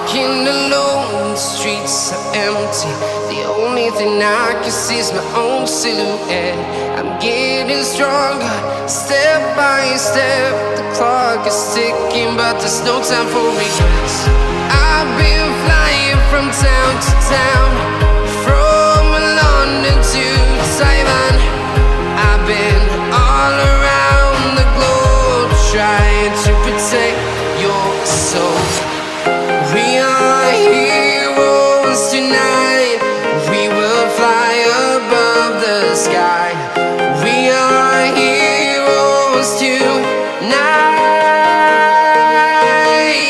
Walking alone, the streets are empty. The only thing I can see is my own silhouette. I'm getting stronger, step by step. The clock is ticking, but there's no time for regrets. I've been flying from town to town, from London to Taiwan. I've been all around the globe, trying to protect your soul. We are heroes tonight. We will fly above the sky. We are heroes tonight.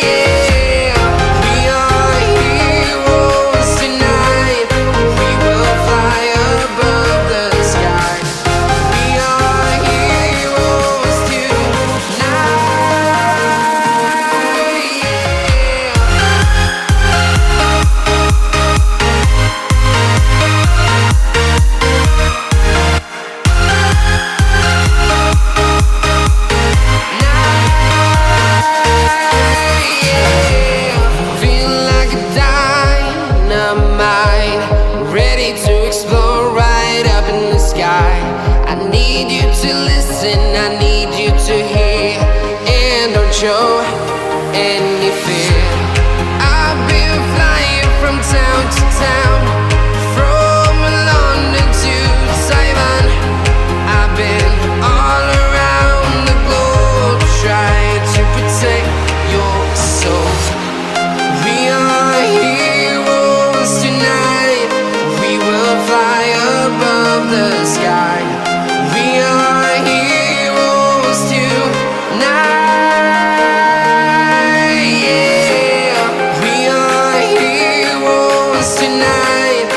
Yeah. We are heroes tonight. We will fly above the sky. We are heroes tonight. I need you to listen, I need you to hear, and don't show any fear. I've been flying from town to town, from London to Taiwan. I've been all around the globe, trying to protect your soul. We are heroes tonight. We will fly above the sky. We are heroes tonight. Yeah. We are heroes tonight.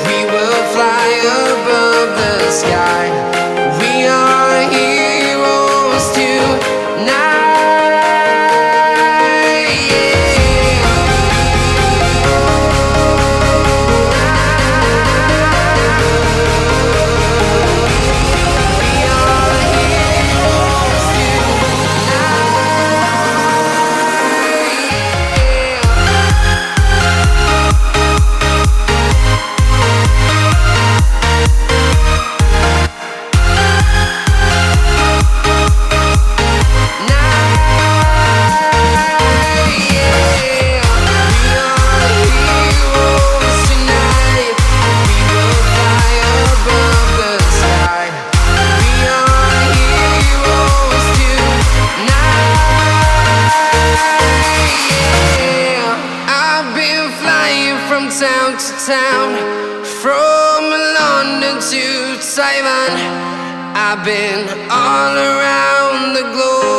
We will fly above the sky. We are heroes tonight. Town to town, from London to Taiwan. I've been all around the globe.